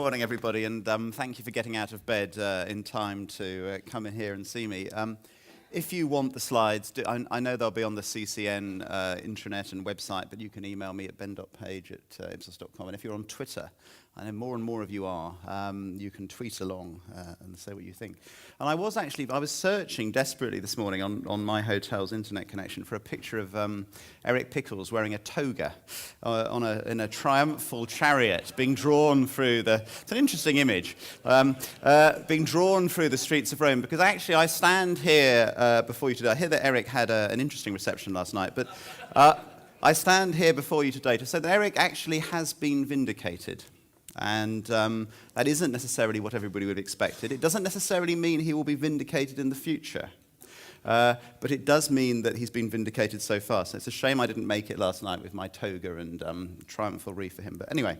morning, everybody, and thank you for getting out of bed in time to come in here and see me. If you want the slides, I know they'll be on the CCN intranet and website, but you can email me at ben.page@ipsos.com. And if you're on Twitter, I know more and more of you are, you can tweet along and say what you think. And I was searching desperately this morning on my hotel's internet connection for a picture of Eric Pickles wearing a toga in a triumphal chariot being drawn through it's an interesting image, being drawn through the streets of Rome, because actually I stand here before you today. I hear that Eric had an interesting reception last night, but I stand here before you today to say that Eric actually has been vindicated. And that isn't necessarily what everybody would have expected. It doesn't necessarily mean he will be vindicated in the future. But it does mean that he's been vindicated so far. So it's a shame I didn't make it last night with my toga and triumphal wreath for him. But anyway,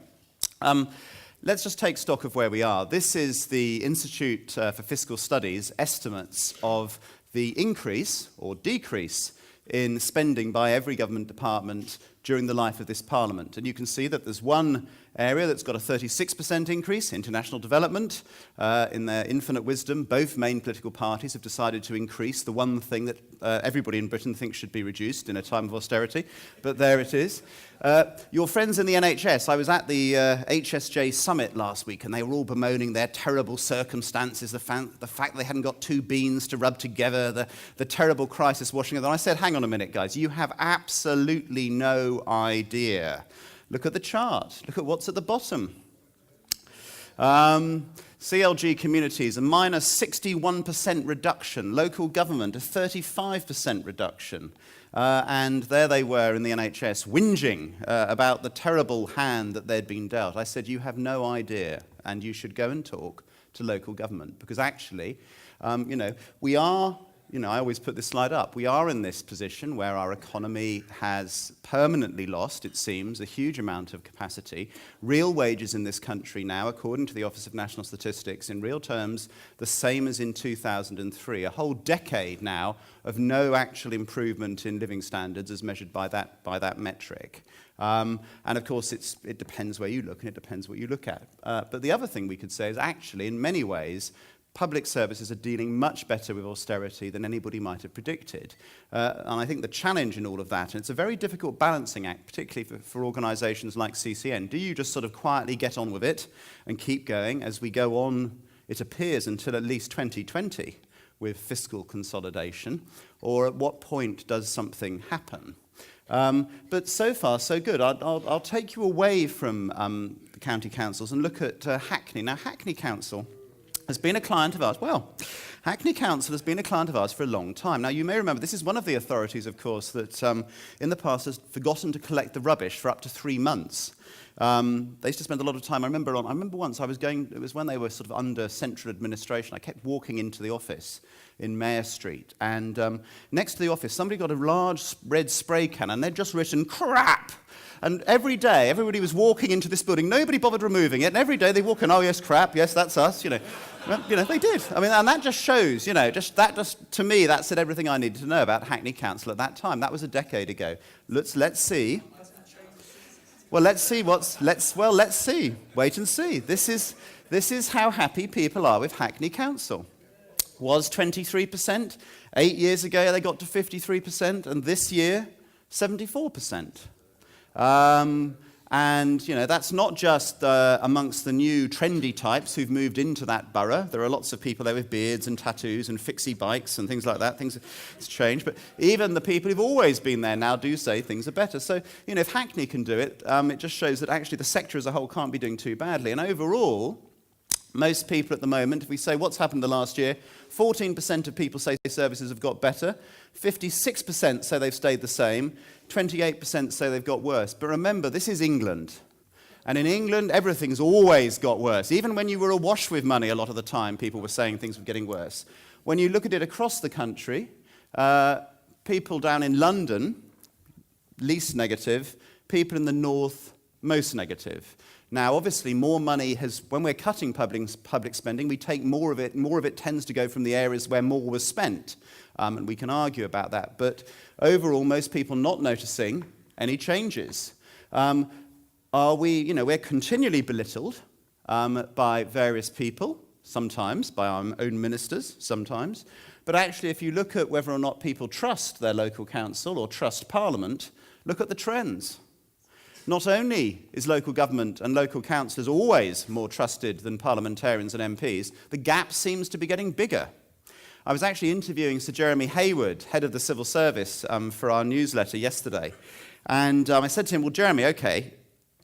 let's just take stock of where we are. This is the Institute for Fiscal Studies estimates of the increase or decrease in spending by every government department during the life of this Parliament. And you can see that there's one area that's got a 36% increase, international development. In their infinite wisdom, both main political parties have decided to increase the one thing that everybody in Britain thinks should be reduced in a time of austerity. But there it is. Your friends in the NHS, I was at the HSJ summit last week, and they were all bemoaning their terrible circumstances, the fact they hadn't got two beans to rub together, the terrible crisis washing over. And I said, hang on a minute, guys, you have absolutely no idea. Look at the chart. Look at what's at the bottom. CLG communities, a minus 61% reduction. Local government, a 35% reduction. And there they were in the NHS, whinging about the terrible hand that they'd been dealt. I said, you have no idea, and you should go and talk to local government. Because actually, we are... I always put this slide up. We are in this position where our economy has permanently lost, it seems, a huge amount of capacity. Real wages in this country now, according to the Office of National Statistics, in real terms, the same as in 2003. A whole decade now of no actual improvement in living standards as measured by that metric. And of course, it depends where you look, and it depends what you look at. But the other thing we could say is actually, in many ways, public services are dealing much better with austerity than anybody might have predicted. And I think the challenge in all of that, and it's a very difficult balancing act, particularly for organisations like CCN, do you just sort of quietly get on with it and keep going as we go on, it appears, until at least 2020 with fiscal consolidation, or at what point does something happen? But so far, so good. I'll take you away from the county councils and look at Hackney. Now, Hackney Council has been a client of ours. Well, Hackney Council has been a client of ours for a long time. Now, you may remember, this is one of the authorities, of course, that in the past has forgotten to collect the rubbish for up to 3 months. They used to spend a lot of time. I remember once I was going, it was when they were sort of under central administration. I kept walking into the office in Mayor Street, and next to the office, somebody got a large red spray can, and they'd just written, crap! And every day, everybody was walking into this building. Nobody bothered removing it. And every day they walk in, oh, yes, crap, yes, that's us, Well, they did. I mean, and that just shows, to me, that said everything I needed to know about Hackney Council at that time. That was a decade ago. Let's see. Well, let's see. Wait and see. This is how happy people are with Hackney Council. Was 23%. 8 years ago, they got to 53%. And this year, 74%. And, that's not just amongst the new trendy types who've moved into that borough. There are lots of people there with beards and tattoos and fixie bikes and things like that. Things have changed. But even the people who've always been there now do say things are better. So, if Hackney can do it, it just shows that actually the sector as a whole can't be doing too badly. And overall, most people at the moment, if we say what's happened the last year, 14% of people say services have got better, 56% say they've stayed the same, 28% say they've got worse. But remember, this is England. And in England, everything's always got worse. Even when you were awash with money a lot of the time, people were saying things were getting worse. When you look at it across the country, people down in London, least negative, people in the north, most negative. Now, obviously, more money when we're cutting public spending, we take more of it tends to go from the areas where more was spent. And we can argue about that. But overall, most people not noticing any changes. We're continually belittled by various people, sometimes by our own ministers, sometimes. But actually, if you look at whether or not people trust their local council or trust Parliament, look at the trends. Not only is local government and local councillors always more trusted than parliamentarians and MPs, the gap seems to be getting bigger. I was actually interviewing Sir Jeremy Hayward, head of the civil service, for our newsletter yesterday. And I said to him, well, Jeremy, okay,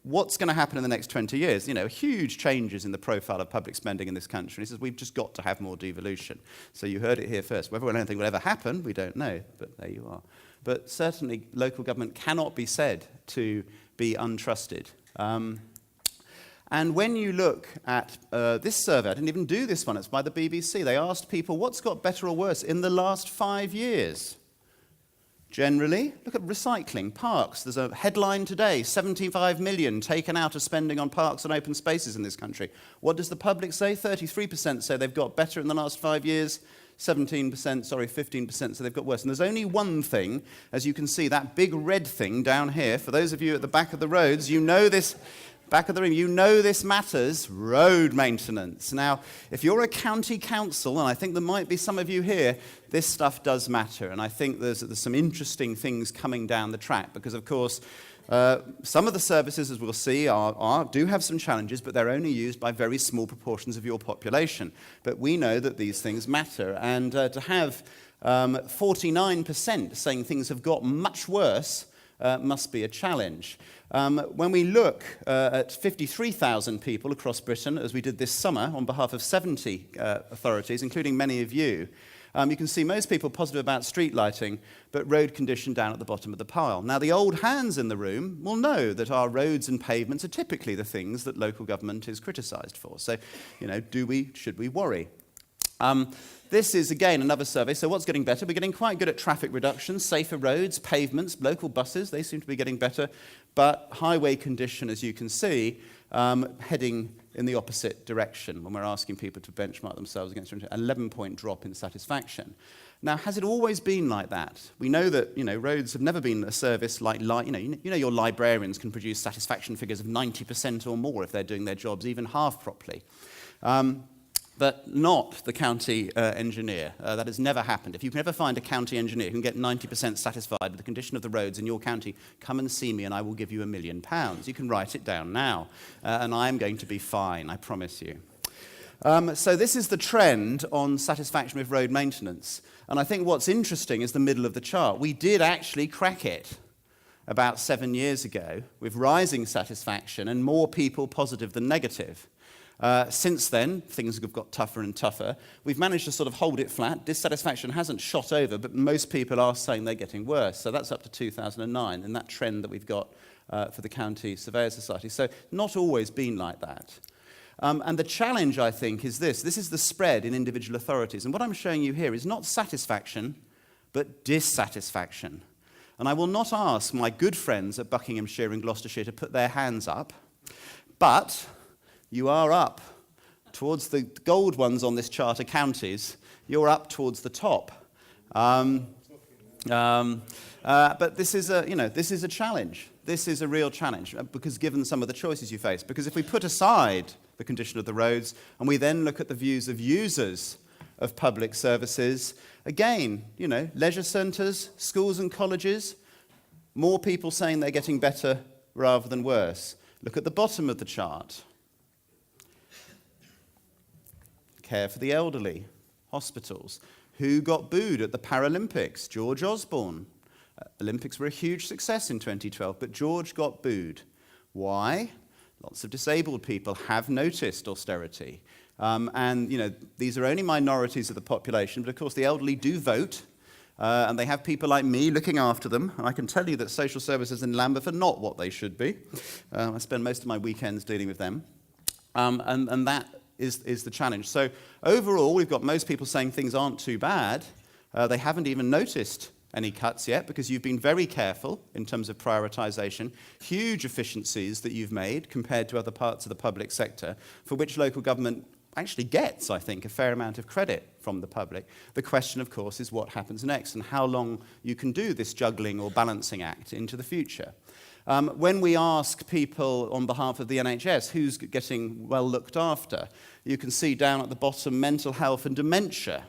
what's going to happen in the next 20 years? You know, huge changes in the profile of public spending in this country. And he says, we've just got to have more devolution. So you heard it here first. Whether anything will ever happen, we don't know, but there you are. But certainly local government cannot be said to be untrusted. And when you look at this survey, I didn't even do this one, it's by the BBC. They asked people, what's got better or worse in the last 5 years? Generally, look at recycling, parks. There's a headline today, 75 million taken out of spending on parks and open spaces in this country. What does the public say? 33% say they've got better in the last 5 years. 15% say they've got worse. And there's only one thing, as you can see, that big red thing down here. For those of you at the back of the roads, you know this. Back of the room, you know this matters, road maintenance. Now, if you're a county council, and I think there might be some of you here, this stuff does matter. And I think there's some interesting things coming down the track because, of course, some of the services, as we'll see, do have some challenges, but they're only used by very small proportions of your population. But we know that these things matter. And to have 49% saying things have got much worse must be a challenge. When we look at 53,000 people across Britain, as we did this summer on behalf of 70 authorities, including many of you, you can see most people positive about street lighting, but road condition down at the bottom of the pile. Now, the old hands in the room will know that our roads and pavements are typically the things that local government is criticised for. So, you know, should we worry? This is, again, another survey. So what's getting better? We're getting quite good at traffic reduction, safer roads, pavements, local buses. They seem to be getting better. But highway condition, as you can see, heading in the opposite direction when we're asking people to benchmark themselves against an 11-point drop in satisfaction. Now, has it always been like that? We know that, roads have never been a service like, your librarians can produce satisfaction figures of 90% or more if they're doing their jobs even half properly. But not the county engineer. That has never happened. If you can ever find a county engineer who can get 90% satisfied with the condition of the roads in your county, come and see me and I will give you £1 million. You can write it down now. And I'm going to be fine, I promise you. So this is the trend on satisfaction with road maintenance. And I think what's interesting is the middle of the chart. We did actually crack it about 7 years ago with rising satisfaction and more people positive than negative. Since then, things have got tougher and tougher. We've managed to sort of hold it flat. Dissatisfaction hasn't shot over, but most people are saying they're getting worse. So that's up to 2009, and that trend that we've got for the County Surveyor Society. So not always been like that. And the challenge, I think, is this. This is the spread in individual authorities. And what I'm showing you here is not satisfaction, but dissatisfaction. And I will not ask my good friends at Buckinghamshire and Gloucestershire to put their hands up, but you are up towards the gold ones on this chart are counties. You're up towards the top. But this is a challenge. This is a real challenge because given some of the choices you face. Because if we put aside the condition of the roads and we then look at the views of users of public services, again, leisure centres, schools and colleges, more people saying they're getting better rather than worse. Look at the bottom of the chart. Care for the elderly, hospitals. Who got booed at the Paralympics? George Osborne. Olympics were a huge success in 2012, but George got booed. Why? Lots of disabled people have noticed austerity. These are only minorities of the population, but of course the elderly do vote, and they have people like me looking after them. And I can tell you that social services in Lambeth are not what they should be. I spend most of my weekends dealing with them. And that is the challenge. So overall, we've got most people saying things aren't too bad. They haven't even noticed any cuts yet because you've been very careful in terms of prioritisation. Huge efficiencies that you've made compared to other parts of the public sector for which local government actually gets, I think, a fair amount of credit from the public. The question, of course, is what happens next and how long you can do this juggling or balancing act into the future. When we ask people on behalf of the NHS who's getting well looked after, you can see down at the bottom mental health and dementia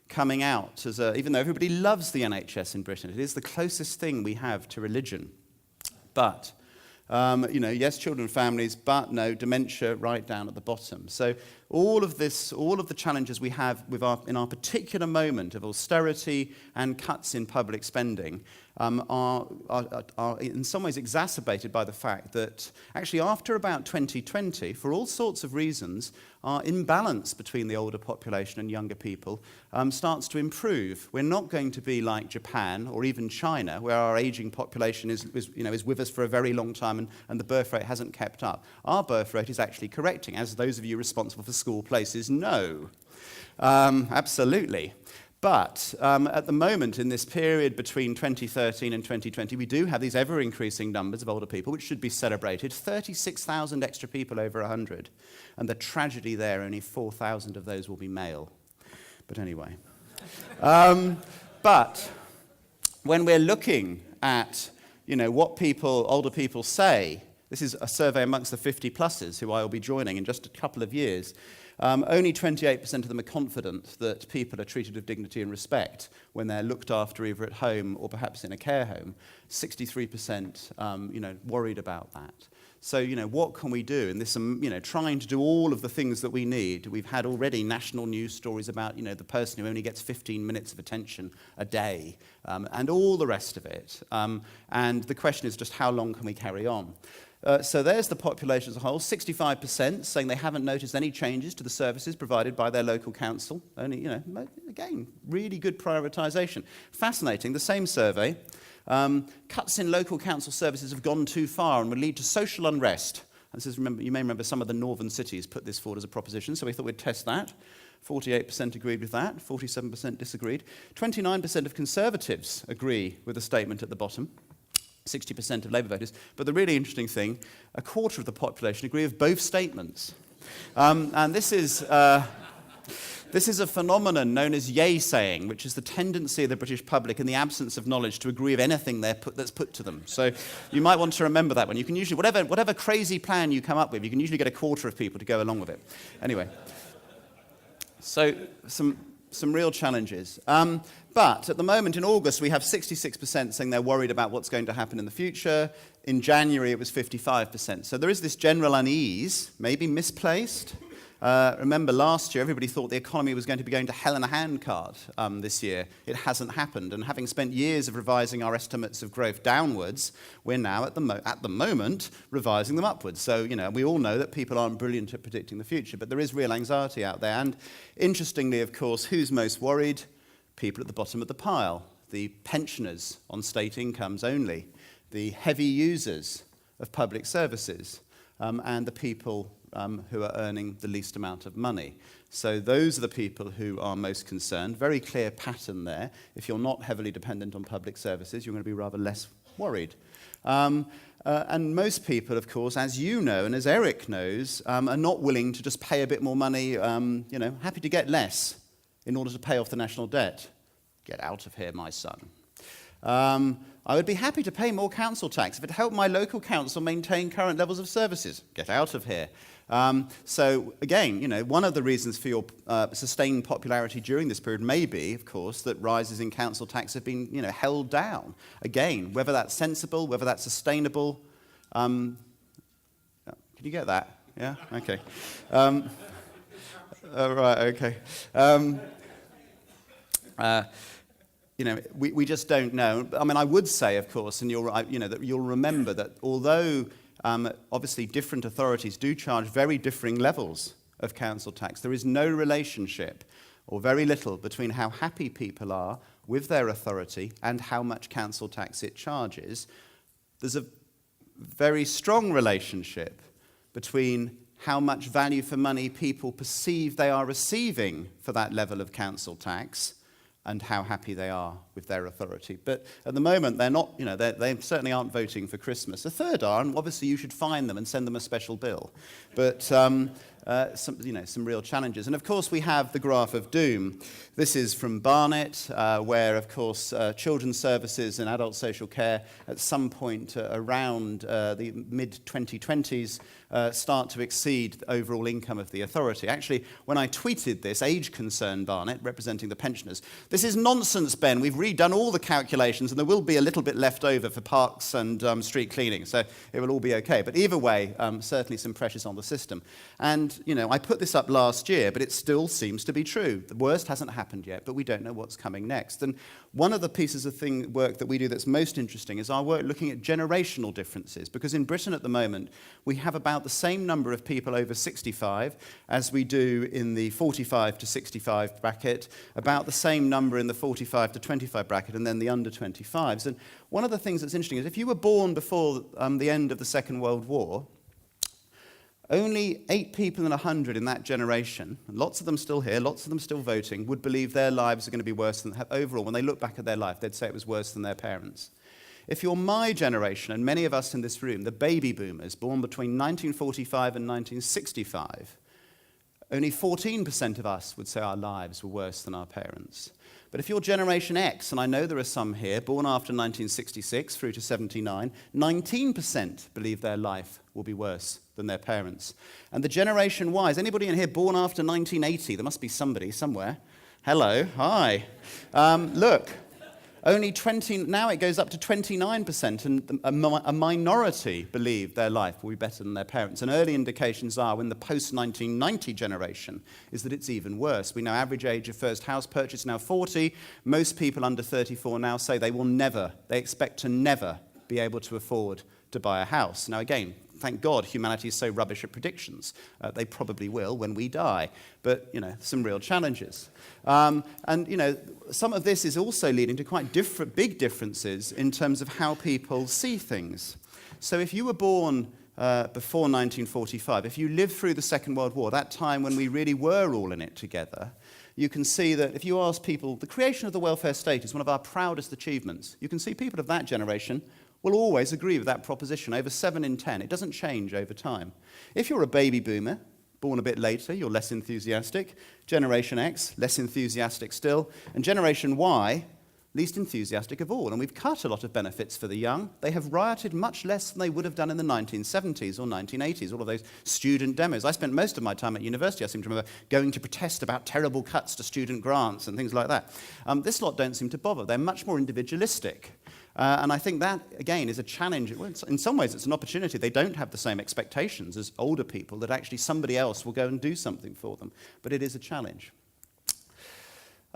coming out as even though everybody loves the NHS in Britain, it is the closest thing we have to religion. But yes, children and families, but no, dementia right down at the bottom. So all of the challenges we have in our particular moment of austerity and cuts in public spending are in some ways exacerbated by the fact that actually after about 2020, for all sorts of reasons, our imbalance between the older population and younger people starts to improve. We're not going to be like Japan or even China, where our aging population is with us for a very long time and the birth rate hasn't kept up. Our birth rate is actually correcting, as those of you responsible for school places know. Absolutely. But at the moment, in this period between 2013 and 2020, we do have these ever-increasing numbers of older people, which should be celebrated. 36,000 extra people over 100. And the tragedy there, only 4,000 of those will be male. But anyway. But when we're looking at what older people say, this is a survey amongst the 50-plussers who I will be joining in just a couple of years. Only 28% of them are confident that people are treated with dignity and respect when they're looked after either at home or perhaps in a care home. 63% worried about that. So, what can we do in this, trying to do all of the things that we need? We've had already national news stories about, the person who only gets 15 minutes of attention a day, and all the rest of it. And the question is just how long can we carry on? So there's the population as a whole, 65% saying they haven't noticed any changes to the services provided by their local council. Only, again, really good prioritisation. Fascinating, the same survey, cuts in local council services have gone too far and would lead to social unrest. This is, you may remember some of the northern cities put this forward as a proposition, so we thought we'd test that. 48% agreed with that, 47% disagreed. 29% of Conservatives agree with the statement at the bottom. 60% of Labour voters. But the really interesting thing, a quarter of the population agree with both statements. And this is a phenomenon known as yay-saying, which is the tendency of the British public in the absence of knowledge to agree with anything that's put to them. So you might want to remember that one. You can usually, whatever crazy plan you come up with, you can usually get a quarter of people to go along with it. Anyway, so some real challenges. But at the moment, in August, we have 66% saying they're worried about what's going to happen in the future. In January, it was 55%. So there is this general unease, maybe misplaced. Remember, last year, everybody thought the economy was going to be going to hell in a handcart this year. It hasn't happened. And having spent years of revising our estimates of growth downwards, we're now, at the moment, revising them upwards. So, we all know that people aren't brilliant at predicting the future, but there is real anxiety out there. And interestingly, of course, who's most worried? People at the bottom of the pile, the pensioners on state incomes only, the heavy users of public services, and the people who are earning the least amount of money. So those are the people who are most concerned. Very clear pattern there. If you're not heavily dependent on public services, you're going to be rather less worried. And most people, of course, as you know and as Eric knows, are not willing to just pay a bit more money, happy to get less in order to pay off the national debt. Get out of here, my son. I would be happy to pay more council tax if it helped my local council maintain current levels of services. Get out of here. So again, one of the reasons for your sustained popularity during this period may be, of course, that rises in council tax have been, held down. Again, whether that's sensible, whether that's sustainable. Can you get that? Yeah? Okay. Right, okay. We just don't know. I mean, I would say, of course, and that you'll remember that although obviously different authorities do charge very differing levels of council tax, there is no relationship, or very little, between how happy people are with their authority and how much council tax it charges. There's a very strong relationship between how much value for money people perceive they are receiving for that level of council tax and how happy they are with their authority. But at the moment, they're not, they certainly aren't voting for Christmas. A third are, and obviously you should fine them and send them a special bill. But some real challenges. And of course, we have the graph of doom. This is from Barnett, where, of course, children's services and adult social care at some point around the mid-2020s start to exceed the overall income of the authority. Actually, when I tweeted this, Age Concern Barnett, representing the pensioners, this is nonsense, Ben. We've redone all the calculations, and there will be a little bit left over for parks and street cleaning, so it will all be okay. But either way, certainly some pressures on the system. And, I put this up last year, but it still seems to be true. The worst hasn't happened yet, but we don't know what's coming next. And one of the pieces of work that we do that's most interesting is our work looking at generational differences, because in Britain at the moment, we have about the same number of people over 65 as we do in the 45 to 65 bracket, about the same number in the 45 to 25 bracket, and then the under 25s. And one of the things that's interesting is if you were born before the end of the Second World War, only 8 people in 100 in that generation, and lots of them still here, lots of them still voting, would believe their lives are going to be worse than overall. When they look back at their life, they'd say it was worse than their parents. If you're my generation, and many of us in this room, the baby boomers, born between 1945 and 1965, only 14% of us would say our lives were worse than our parents. But if you're Generation X, and I know there are some here, born after 1966 through to 79, 19% believe their life will be worse than their parents. And the Generation Y, is anybody in here born after 1980? There must be somebody somewhere. Hello, hi. Look. Only 20, now it goes up to 29%, and a minority believe their life will be better than their parents. And early indications are, when the post-1990 generation, is that it's even worse. We know average age of first house purchase now 40. Most people under 34 now say they expect to never be able to afford to buy a house. Now again, thank God humanity is so rubbish at predictions. They probably will when we die. But, some real challenges. Some of this is also leading to quite big differences in terms of how people see things. So if you were born before 1945, if you lived through the Second World War, that time when we really were all in it together, you can see that if you ask people, the creation of the welfare state is one of our proudest achievements. You can see people of that generation will always agree with that proposition, over 7 in 10. It doesn't change over time. If you're a baby boomer, born a bit later, you're less enthusiastic. Generation X, less enthusiastic still. And Generation Y, least enthusiastic of all. And we've cut a lot of benefits for the young. They have rioted much less than they would have done in the 1970s or 1980s, all of those student demos. I spent most of my time at university, I seem to remember, going to protest about terrible cuts to student grants and things like that. This lot don't seem to bother. They're much more individualistic. And I think that, again, is a challenge. Well, in some ways, it's an opportunity. They don't have the same expectations as older people, that actually somebody else will go and do something for them. But it is a challenge.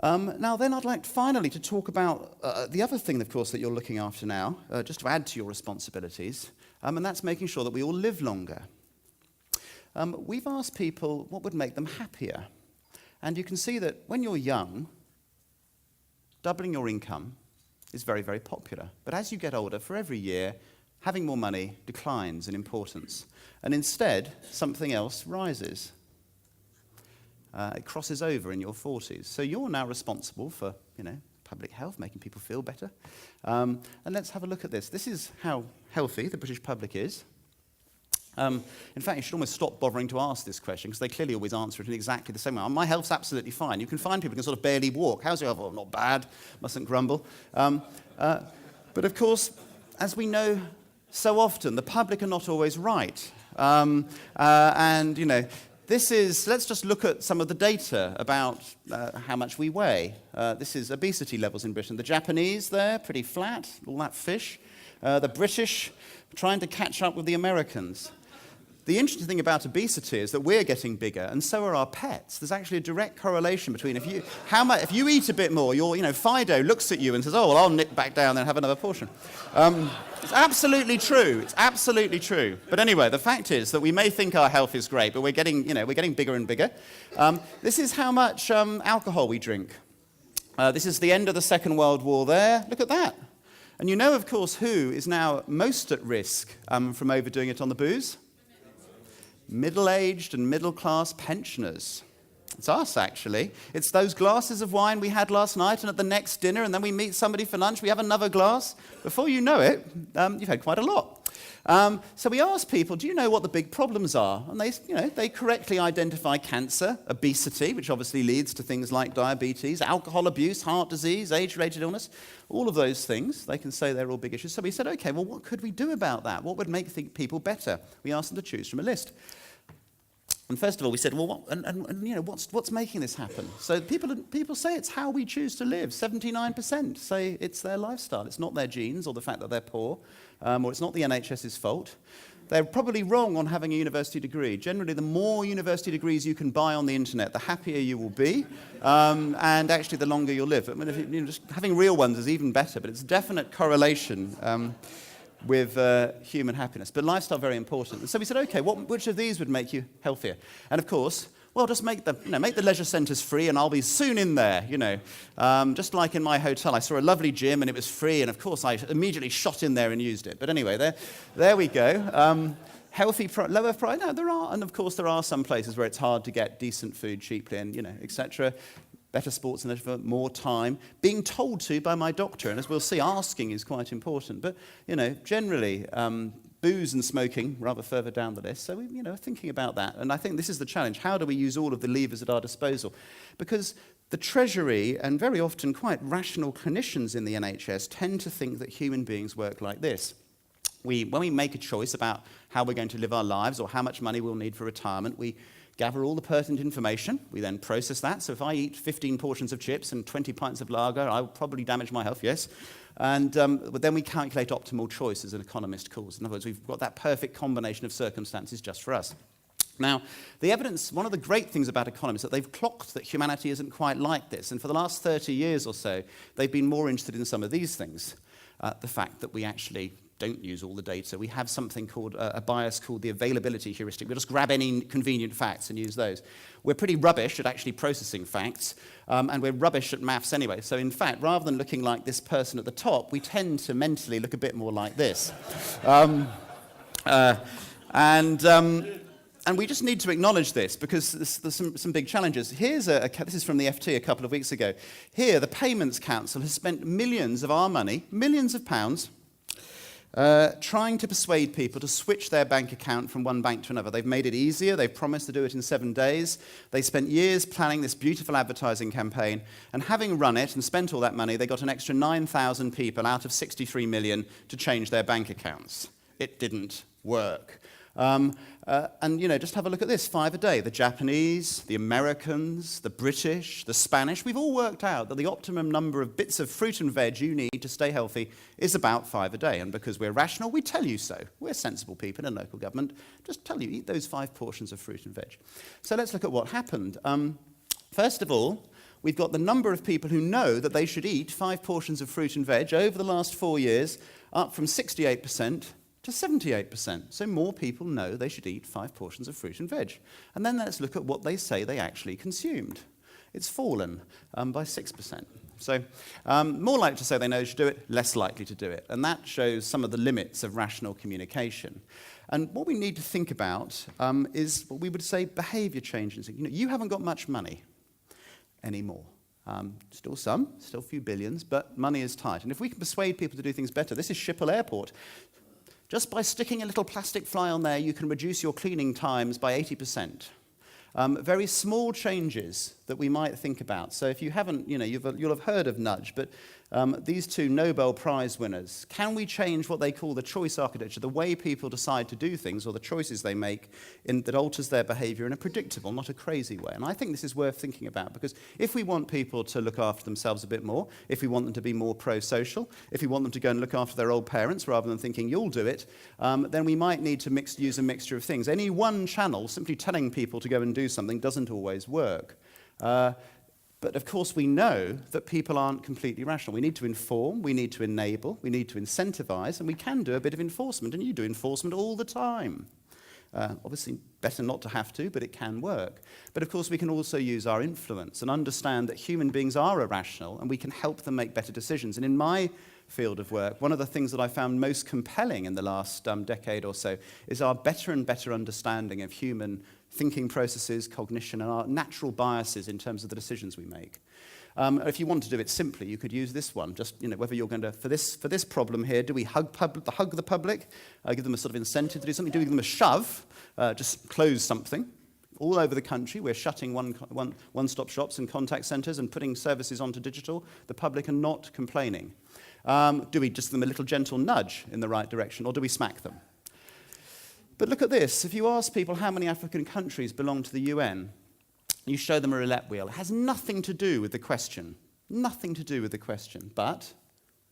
Now, then I'd like finally to talk about the other thing, of course, that you're looking after now, just to add to your responsibilities, and that's making sure that we all live longer. We've asked people what would make them happier. And you can see that when you're young, doubling your income is very, very popular. But as you get older, for every year, having more money declines in importance. And instead, something else rises. It crosses over in your 40s. So you're now responsible for, public health, making people feel better. And let's have a look at this. This is how healthy the British public is. In fact, you should almost stop bothering to ask this question, because they clearly always answer it in exactly the same way. My health's absolutely fine. You can find people who can sort of barely walk. How's your health? Oh, not bad. Mustn't grumble. But of course, as we know so often, the public are not always right. Let's just look at some of the data about how much we weigh. This is obesity levels in Britain. The Japanese there, pretty flat, all that fish. The British trying to catch up with the Americans. The interesting thing about obesity is that we're getting bigger, and so are our pets. There's actually a direct correlation between if you eat a bit more, Fido looks at you and says, "Oh, well, I'll nip back down and have another portion." It's absolutely true. It's absolutely true. But anyway, the fact is that we may think our health is great, but we're getting bigger and bigger. This is how much alcohol we drink. This is the end of the Second World War there. Look at that. And you know, of course, who is now most at risk from overdoing it on the booze? Middle-aged and middle-class pensioners. It's us, actually. It's those glasses of wine we had last night, and at the next dinner, and then we meet somebody for lunch, we have another glass. Before you know it, you've had quite a lot. So we asked people, do you know what the big problems are? And they correctly identify cancer, obesity, which obviously leads to things like diabetes, alcohol abuse, heart disease, age-related illness, all of those things. They can say they're all big issues. So we said, okay, well, what could we do about that? What would make people better? We asked them to choose from a list. And first of all, we said, well, what's making this happen? So people say it's how we choose to live. 79% say it's their lifestyle. It's not their genes or the fact that they're poor, or it's not the NHS's fault. They're probably wrong on having a university degree. Generally, the more university degrees you can buy on the internet, the happier you will be, and actually the longer you'll live. I mean, just having real ones is even better, but it's a definite correlation with human happiness. But lifestyle, very important. And so we said, okay, which of these would make you healthier? And of course, well, just make the leisure centres free and I'll be soon in there, Just like in my hotel, I saw a lovely gym and it was free, and of course I immediately shot in there and used it. But anyway, there we go. Healthy, lower price. No, there are, and of course there are some places where it's hard to get decent food cheaply and, etc. Better sports and leisure, more time, being told to by my doctor, and as we'll see, asking is quite important. But, generally, booze and smoking, rather further down the list. So, thinking about that. And I think this is the challenge. How do we use all of the levers at our disposal? Because the Treasury, and very often quite rational clinicians in the NHS, tend to think that human beings work like this. When we make a choice about how we're going to live our lives or how much money we'll need for retirement, we gather all the pertinent information. We then process that. So if I eat 15 portions of chips and 20 pints of lager, I will probably damage my health, yes. But then we calculate optimal choice, as an economist calls. In other words, we've got that perfect combination of circumstances just for us. Now, the evidence, one of the great things about economists is that they've clocked that humanity isn't quite like this. And for the last 30 years or so, they've been more interested in some of these things. The fact that we actually don't use all the data. We have something called a bias called the availability heuristic. We just grab any convenient facts and use those. We're pretty rubbish at actually processing facts, and we're rubbish at maths anyway. So in fact, rather than looking like this person at the top, we tend to mentally look a bit more like this. And we just need to acknowledge this because there's some big challenges. This is from the FT a couple of weeks ago. Here, the Payments Council has spent millions of our money, millions of pounds, trying to persuade people to switch their bank account from one bank to another. They've made it easier. They've promised to do it in 7 days. They spent years planning this beautiful advertising campaign, and having run it and spent all that money, they got an extra 9,000 people out of 63 million to change their bank accounts. It didn't work. Just have a look at this, 5 a day. The Japanese, the Americans, the British, the Spanish, we've all worked out that the optimum number of bits of fruit and veg you need to stay healthy is about 5 a day. And because we're rational, we tell you so. We're sensible people in local government. Just tell you, eat those 5 portions of fruit and veg. So let's look at what happened. First of all, we've got the number of people who know that they should eat 5 portions of fruit and veg over the last 4 years, up from 68% to 78%. So more people know they should eat 5 portions of fruit and veg. And then let's look at what they say they actually consumed. It's fallen by 6%. So more likely to say they know they should do it, less likely to do it. And that shows some of the limits of rational communication. And what we need to think about is what we would say behavior changes. You haven't got much money anymore. Still a few billions, but money is tight. And if we can persuade people to do things better, this is Schiphol Airport. Just by sticking a little plastic fly on there, you can reduce your cleaning times by 80%. Very small changes that we might think about. So if you haven't, you'll have heard of nudge, but these 2 Nobel Prize winners, can we change what they call the choice architecture, the way people decide to do things or the choices they make that alters their behavior in a predictable, not a crazy way? And I think this is worth thinking about, because if we want people to look after themselves a bit more, if we want them to be more pro-social, if we want them to go and look after their old parents rather than thinking you'll do it, then we might need to use a mixture of things. Any one channel, simply telling people to go and do something, doesn't always work. But of course we know that people aren't completely rational. We need to inform, we need to enable, we need to incentivize, and we can do a bit of enforcement, and you do enforcement all the time. Obviously better not to have to, but it can work. But of course we can also use our influence and understand that human beings are irrational and we can help them make better decisions. And in my field of work, one of the things that I found most compelling in the last decade or so is our better and better understanding of human thinking processes, cognition, and our natural biases in terms of the decisions we make. If you want to do it simply, you could use this one. Just, whether you're going to, for this problem here, do we hug the public, give them a sort of incentive to do something, do we give them a shove, just close something? All over the country, we're shutting one-stop shops and contact centres and putting services onto digital. The public are not complaining. Do we just give them a little gentle nudge in the right direction, or do we smack them? But look at this. If you ask people how many African countries belong to the UN, you show them a roulette wheel. It has nothing to do with the question. Nothing to do with the question. But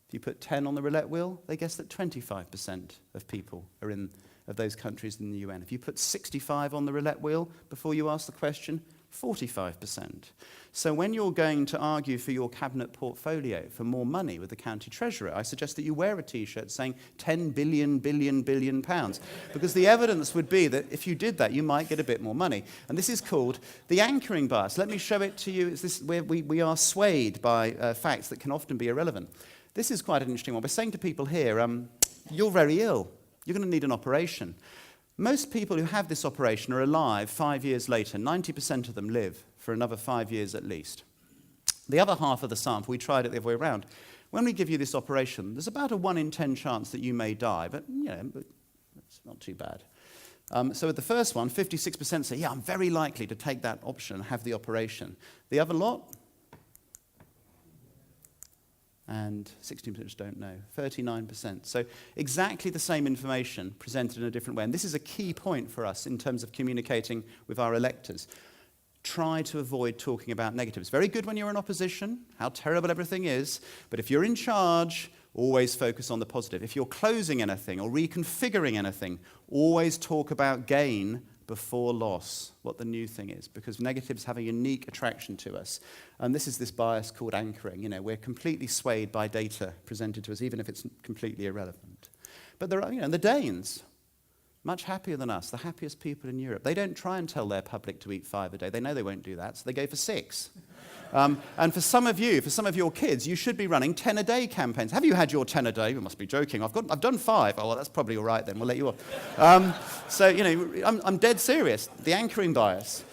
if you put 10 on the roulette wheel, they guess that 25% of people are of those countries in the UN. If you put 65 on the roulette wheel before you ask the question, 45%. So when you're going to argue for your cabinet portfolio for more money with the county treasurer, I suggest that you wear a T-shirt saying 10 billion pounds, because the evidence would be that if you did that, you might get a bit more money. And this is called the anchoring bias. Let me show it to you. It's this where we are swayed by facts that can often be irrelevant. This is quite an interesting one. We're saying to people here, you're very ill. You're going to need an operation. Most people who have this operation are alive 5 years later. 90% of them live for another 5 years at least. The other half of the sample, we tried it the other way around. When we give you this operation, there's about a 1 in 10 chance that you may die, but it's not too bad. So with the first one, 56% say, yeah, I'm very likely to take that option and have the operation. The other lot, and 16% just don't know, 39%. So exactly the same information presented in a different way. And this is a key point for us in terms of communicating with our electors. Try to avoid talking about negatives. Very good when you're in opposition, how terrible everything is, but if you're in charge, always focus on the positive. If you're closing anything or reconfiguring anything, always talk about gain before loss, what the new thing is, because negatives have a unique attraction to us. And this is this bias called anchoring. We're completely swayed by data presented to us, even if it's completely irrelevant. But there are, the Danes, much happier than us, the happiest people in Europe. They don't try and tell their public to eat 5 a day. They know they won't do that, so they go for 6. And for some of your kids, you should be running 10 a day campaigns. Have you had your 10 a day? You must be joking. I've done 5. Oh, well, that's probably all right then. We'll let you off. So, I'm dead serious. The anchoring bias.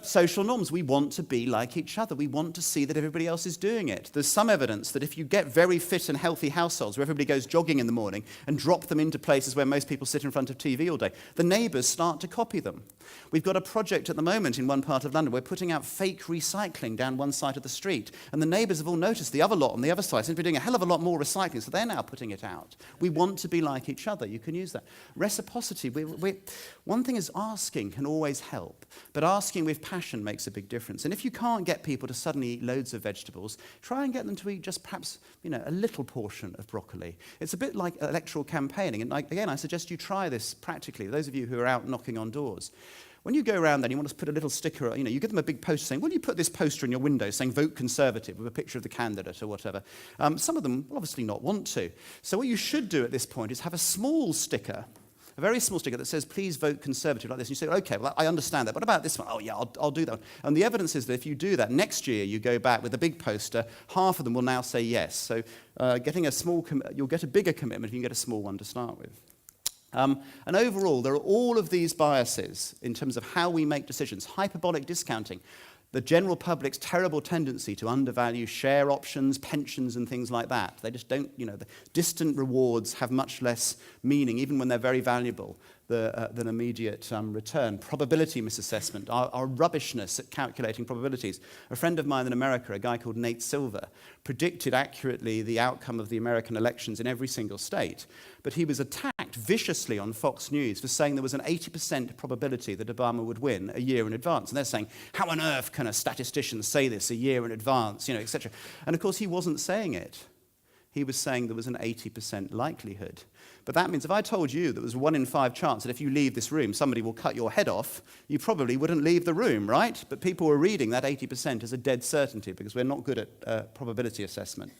Social norms. We want to be like each other. We want to see that everybody else is doing it. There's some evidence that if you get very fit and healthy households where everybody goes jogging in the morning and drop them into places where most people sit in front of TV all day, the neighbours start to copy them. We've got a project at the moment in one part of London. We're putting out fake recycling down one side of the street. And the neighbours have all noticed the other lot on the other side seem to be doing a hell of a lot more recycling, so they're now putting it out. We want to be like each other. You can use that. Reciprocity. One thing is asking can always help, but asking with passion makes a big difference. And if you can't get people to suddenly eat loads of vegetables, try and get them to eat just perhaps, a little portion of broccoli. It's a bit like electoral campaigning. And again, I suggest you try this practically, those of you who are out knocking on doors. When you go around there, you want to put a little sticker, you give them a big poster saying, will you put this poster in your window saying vote Conservative with a picture of the candidate or whatever? Some of them will obviously not want to. So what you should do at this point is have a small sticker, a very small sticker that says, please vote Conservative, like this. And you say, okay, well, I understand that. What about this one? Oh, yeah, I'll do that one. And the evidence is that if you do that, next year you go back with a big poster, half of them will now say yes. So you'll get a bigger commitment if you can get a small one to start with. And overall, there are all of these biases in terms of how we make decisions. Hyperbolic discounting, the general public's terrible tendency to undervalue share options, pensions, and things like that. They just don't, the distant rewards have much less meaning, even when they're very valuable, than immediate return. Probability misassessment, our rubbishness at calculating probabilities. A friend of mine in America, a guy called Nate Silver, predicted accurately the outcome of the American elections in every single state. But he was attacked viciously on Fox News for saying there was an 80% probability that Obama would win a year in advance. And they're saying, how on earth can a statistician say this a year in advance, etc. And of course, he wasn't saying it. He was saying there was an 80% likelihood. But that means if I told you there was 1 in 5 chance that if you leave this room, somebody will cut your head off, you probably wouldn't leave the room, right? But people were reading that 80% as a dead certainty because we're not good at probability assessment.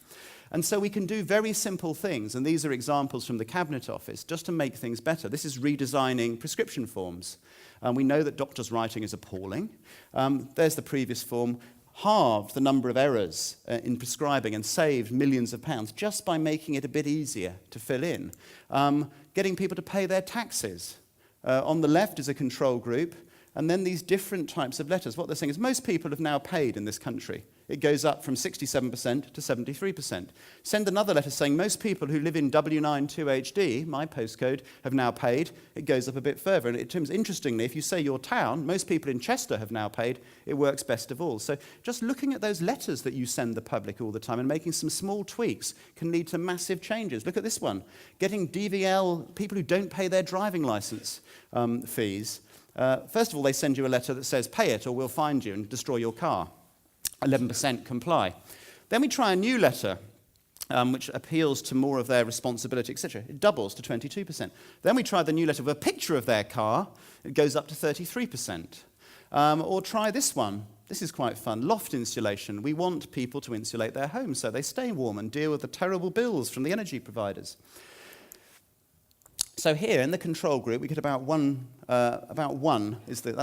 And so we can do very simple things, and these are examples from the Cabinet Office, just to make things better. This is redesigning prescription forms. We know that doctors' writing is appalling. There's the previous form. Halved the number of errors in prescribing and saved millions of pounds just by making it a bit easier to fill in. Getting people to pay their taxes. On the left is a control group, and then these different types of letters. What they're saying is most people have now paid in this country it goes up from 67% to 73%. Send another letter saying most people who live in W92HD, my postcode, have now paid. It goes up a bit further. And interestingly, if you say your town, most people in Chester have now paid. It works best of all. So just looking at those letters that you send the public all the time and making some small tweaks can lead to massive changes. Look at this one. Getting DVL, people who don't pay their driving license fees. First of all, they send you a letter that says, pay it or we'll find you and destroy your car. 11% comply. Then we try a new letter, which appeals to more of their responsibility, etc. It doubles to 22%. Then we try the new letter with a picture of their car. It goes up to 33%. Or try this one. This is quite fun. Loft insulation. We want people to insulate their homes so they stay warm and deal with the terrible bills from the energy providers. So here in the control group, we get about one. That's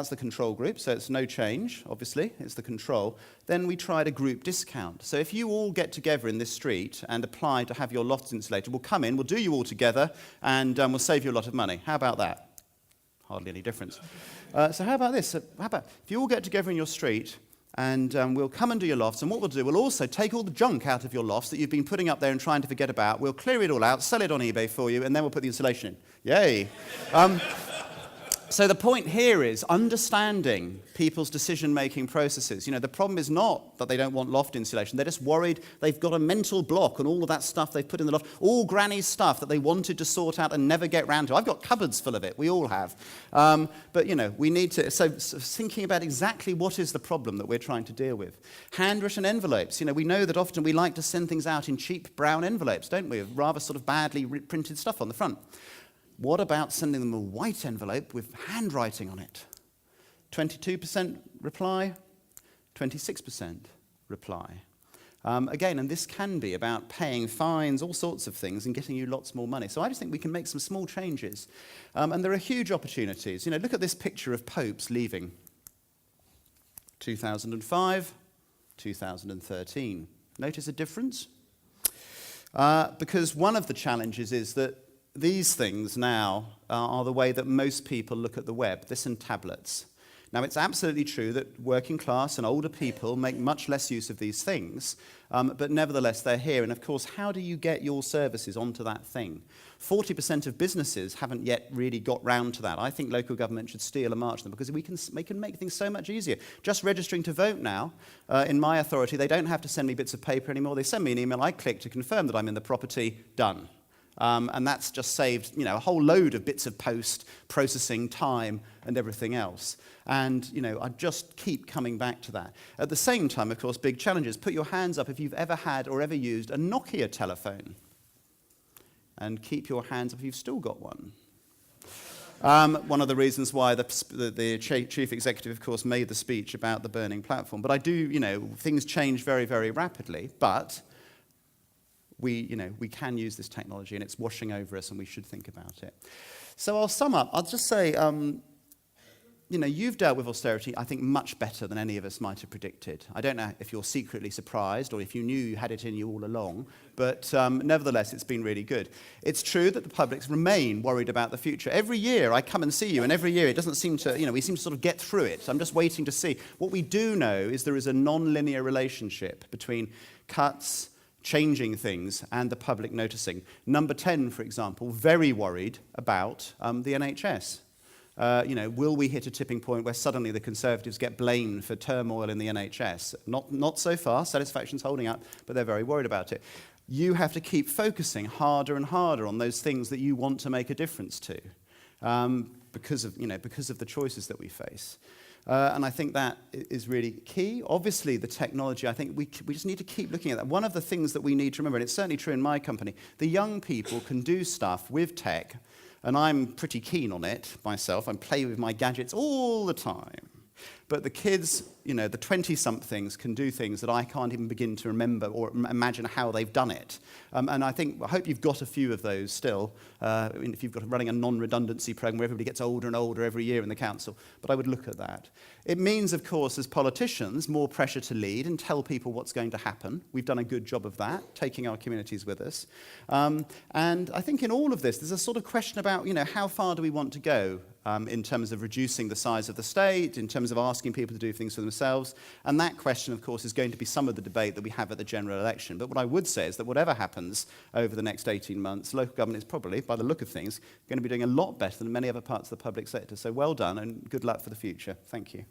the control group, so it's no change, obviously, it's the control. Then we tried a group discount. So if you all get together in this street and apply to have your lofts insulated, we'll come in, we'll do you all together, and we'll save you a lot of money. How about that? Hardly any difference. So how about this? How about if you all get together in your street, and we'll come and do your lofts, and what we'll do, we'll also take all the junk out of your lofts that you've been putting up there and trying to forget about. We'll clear it all out, sell it on eBay for you, and then we'll put the insulation in. Yay. So the point here is understanding people's decision-making processes. You know, the problem is not that they don't want loft insulation. They're just worried they've got a mental block on all of that stuff they've put in the loft, all Granny's stuff that they wanted to sort out and never get round to. I've got cupboards full of it. We all have. But, you know, we need to... So thinking about exactly what is the problem that we're trying to deal with. Handwritten envelopes. You know, we know that often we like to send things out in cheap brown envelopes, don't we? Rather sort of badly printed stuff on the front. What about sending them a white envelope with handwriting on it? 22% reply, 26% reply. Again, and this can be about paying fines, all sorts of things, and getting you lots more money. So I just think we can make some small changes. And there are huge opportunities. You know, look at this picture of popes leaving. 2005, 2013. Notice a difference? Because one of the challenges is that these things now are the way that most people look at the web, this and tablets. Now, it's absolutely true that working class and older people make much less use of these things, but nevertheless, they're here. And of course, how do you get your services onto that thing? 40% of businesses haven't yet really got round to that. I think local government should steal a march them because we can make things so much easier. Just registering to vote now, in my authority, they don't have to send me bits of paper anymore. They send me an email, I click to confirm that I'm in the property, done. And that's just saved, you know, a whole load of bits of post, processing, time, and everything else. And, you know, I just keep coming back to that. At the same time, of course, big challenges. Put your hands up if you've ever had or ever used a Nokia telephone. And keep your hands up if you've still got one. One of the reasons why the chief executive, of course, made the speech about the burning platform. But I do, you know, things change very, very rapidly. But we can use this technology, and it's washing over us, and we should think about it. So I'll sum up. I'll just say, you know, you've dealt with austerity, I think, much better than any of us might have predicted. I don't know if you're secretly surprised or if you knew you had it in you all along, but nevertheless, it's been really good. It's true that the publics remain worried about the future. Every year I come and see you, and every year it doesn't seem to, you know, we seem to sort of get through it. I'm just waiting to see. What we do know is there is a non-linear relationship between cuts, changing things, and the public noticing. Number 10, for example, very worried about the NHS. You know, will we hit a tipping point where suddenly the Conservatives get blamed for turmoil in the NHS? Not so far. Satisfaction's holding up, but they're very worried about it. You have to keep focusing harder and harder on those things that you want to make a difference to, because of the choices that we face. And I think that is really key. Obviously, the technology, I think we just need to keep looking at that. One of the things that we need to remember, and it's certainly true in my company, the young people can do stuff with tech, and I'm pretty keen on it myself. I play with my gadgets all the time. But the kids, you know, the 20-somethings can do things that I can't even begin to remember or imagine how they've done it. And I hope you've got a few of those still, if you've got running a non-redundancy program where everybody gets older and older every year in the council. But I would look at that. It means, of course, as politicians, more pressure to lead and tell people what's going to happen. We've done a good job of that, taking our communities with us. And I think in all of this, there's a sort of question about, you know, how far do we want to go? in terms of reducing the size of the state, in terms of asking people to do things for themselves. And that question, of course, is going to be some of the debate that we have at the general election. But what I would say is that whatever happens over the next 18 months, local government is probably, by the look of things, going to be doing a lot better than many other parts of the public sector. So well done and good luck for the future. Thank you.